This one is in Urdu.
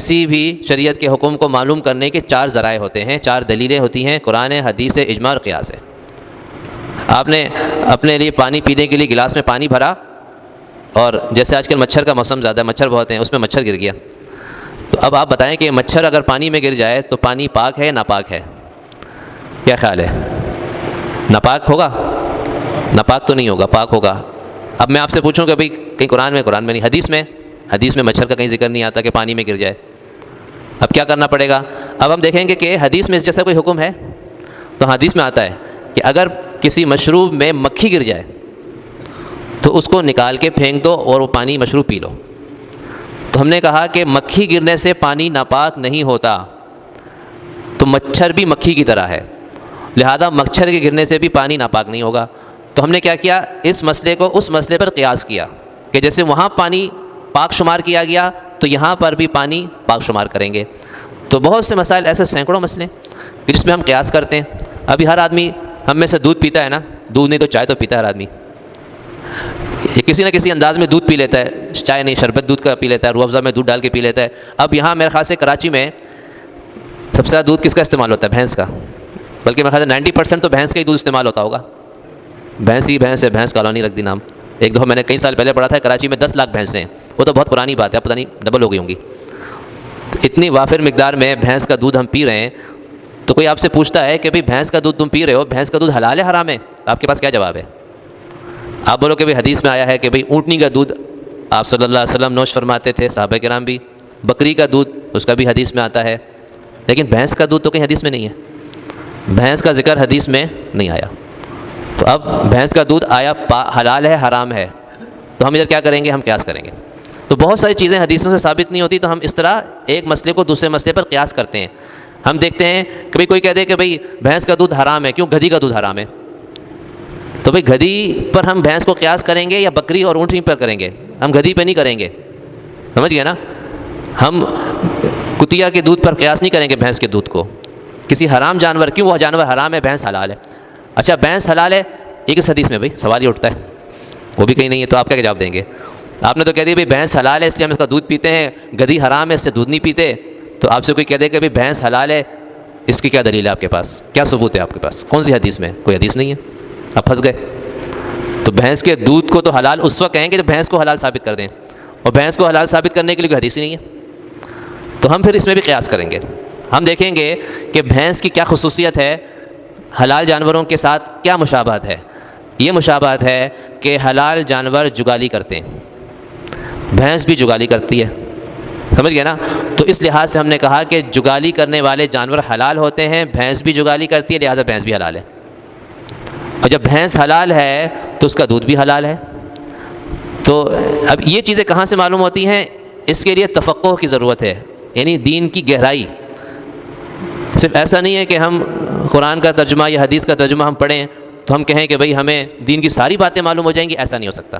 کسی بھی شریعت کے حکم کو معلوم کرنے کے 4 ذرائع ہوتے ہیں، 4 دلیلیں ہوتی ہیں، قرآن، حدیث، اجماع اور قیاس ہے۔ آپ نے اپنے لیے پانی پینے کے لیے گلاس میں پانی بھرا، اور جیسے آج کل مچھر کا موسم زیادہ ہے، مچھر بہت ہیں، اس میں مچھر گر گیا، تو اب آپ بتائیں کہ مچھر اگر پانی میں گر جائے تو پانی پاک ہے یا ناپاک ہے؟ کیا خیال ہے؟ ناپاک ہوگا؟ ناپاک تو نہیں ہوگا، پاک ہوگا۔ اب میں آپ سے پوچھوں کہ بھئی کہیں قرآن میں نہیں، حدیث میں مچھر کا کہیں ذکر نہیں آتا کہ پانی میں گر جائے، اب کیا کرنا پڑے گا؟ اب ہم دیکھیں گے کہ حدیث میں اس جیسا کوئی حکم ہے؟ تو حدیث میں آتا ہے کہ اگر کسی مشروب میں مکھی گر جائے تو اس کو نکال کے پھینک دو اور وہ پانی مشروب پی لو۔ تو ہم نے کہا کہ مکھی گرنے سے پانی ناپاک نہیں ہوتا، تو مچھر بھی مکھی کی طرح ہے، لہذا مچھر کے گرنے سے بھی پانی ناپاک نہیں ہوگا۔ تو ہم نے کیا کیا، اس مسئلے کو اس مسئلے پر قیاس کیا کہ جیسے وہاں پانی پاک شمار کیا گیا تو یہاں پر بھی پانی پاک شمار کریں گے۔ تو بہت سے مسائل ایسے سینکڑوں مسئلے کہ جس میں ہم قیاس کرتے ہیں۔ ابھی ہر آدمی ہم میں سے دودھ پیتا ہے نا، دودھ نہیں تو چائے تو پیتا ہے ہر آدمی، کسی نہ کسی انداز میں دودھ پی لیتا ہے، چائے نہیں شربت دودھ کا پی لیتا ہے، روح افزا میں دودھ ڈال کے پی لیتا ہے۔ اب یہاں میرے خیال سے کراچی میں سب سے زیادہ دودھ کس کا استعمال ہوتا ہے؟ بھینس کا، بلکہ میرے خیال سے 90% تو بھینس کا ہی دودھ استعمال ہوتا ہوگا۔ بھینس ہی بھینس ہے، بھینس کالونی رکھ دی نام۔ ایک دفعہ میں نے کئی سال پہلے پڑھا تھا کراچی میں 10 لاکھ بھینسیں ہیں، وہ تو بہت پرانی بات ہے، پتہ نہیں ڈبل ہو گئی ہوں گی۔ اتنی وافر مقدار میں بھینس کا دودھ ہم پی رہے ہیں، تو کوئی آپ سے پوچھتا ہے کہ بھئی بھینس کا دودھ تم پی رہے ہو، بھینس کا دودھ حلال ہے حرام ہے؟ آپ کے پاس کیا جواب ہے؟ آپ بولو کہ بھئی حدیث میں آیا ہے کہ بھئی اونٹنی کا دودھ آپ صلی اللہ علیہ وسلم نوش فرماتے تھے، صحابہ کرام بھی، بکری کا دودھ اس کا بھی حدیث میں آتا ہے، لیکن بھینس کا دودھ تو کہیں حدیث میں نہیں ہے، بھینس کا ذکر حدیث میں نہیں آیا۔ تو اب بھینس کا دودھ آیا حلال ہے حرام ہے، تو ہم ادھر کیا کریں گے؟ ہم قیاس کریں گے۔ تو بہت ساری چیزیں حدیثوں سے ثابت نہیں ہوتی، تو ہم اس طرح ایک مسئلے کو دوسرے مسئلے پر قیاس کرتے ہیں۔ ہم دیکھتے ہیں کہ کوئی کہہ دے کہ بھئی بھینس کا دودھ حرام ہے، کیوں؟ گدھی کا دودھ حرام ہے، تو بھئی گدھی پر ہم بھینس کو قیاس کریں گے یا بکری اور اونٹنی پر کریں گے؟ ہم گدھی پہ نہیں کریں گے، سمجھ گئے نا؟ ہم کتیا کے دودھ پر قیاس نہیں کریں گے بھینس کے دودھ کو، کسی حرام جانور، کیوں وہ جانور حرام ہے، بھینس حلال ہے۔ اچھا بھینس حلال ہے، یہ کس حدیث میں؟ بھئی سوال یہ اٹھتا ہے، وہ بھی کہیں نہیں ہے، تو آپ کیا جواب دیں گے؟ آپ نے تو کہہ دیا بھئی بھینس حلال ہے اس لیے ہم اس کا دودھ پیتے ہیں، گدھی حرام ہے اس سے دودھ نہیں پیتے۔ تو آپ سے کوئی کہہ دے کہ بھئی بھینس حلال ہے، اس کی کیا دلیل ہے آپ کے پاس؟ کیا ثبوت ہے آپ کے پاس؟ کون سی حدیث میں؟ کوئی حدیث نہیں ہے، آپ پھنس گئے۔ تو بھینس کے دودھ کو تو حلال اس وقت کہیں گے جب بھینس کو حلال ثابت کر دیں، اور بھینس کو حلال ثابت کرنے کے لیے کوئی حدیث ہی نہیں ہے، تو ہم پھر اس میں بھی قیاس کریں گے۔ ہم دیکھیں گے کہ بھینس کی کیا خصوصیت ہے، حلال جانوروں کے ساتھ کیا مشابہت ہے۔ یہ مشابہت ہے کہ حلال جانور جگالی کرتے ہیں، بھینس بھی جگالی کرتی ہے، سمجھ گئے نا؟ تو اس لحاظ سے ہم نے کہا کہ جگالی کرنے والے جانور حلال ہوتے ہیں، بھینس بھی جگالی کرتی ہے، لہذا بھینس بھی حلال ہے۔ اور جب بھینس حلال ہے تو اس کا دودھ بھی حلال ہے۔ تو اب یہ چیزیں کہاں سے معلوم ہوتی ہیں؟ اس کے لیے تفقہ کی ضرورت ہے، یعنی دین کی گہرائی۔ صرف ایسا نہیں ہے کہ ہم قرآن کا ترجمہ یا حدیث کا ترجمہ ہم پڑھیں تو ہم کہیں کہ بھئی ہمیں دین کی ساری باتیں معلوم ہو جائیں گی، ایسا نہیں ہو سکتا۔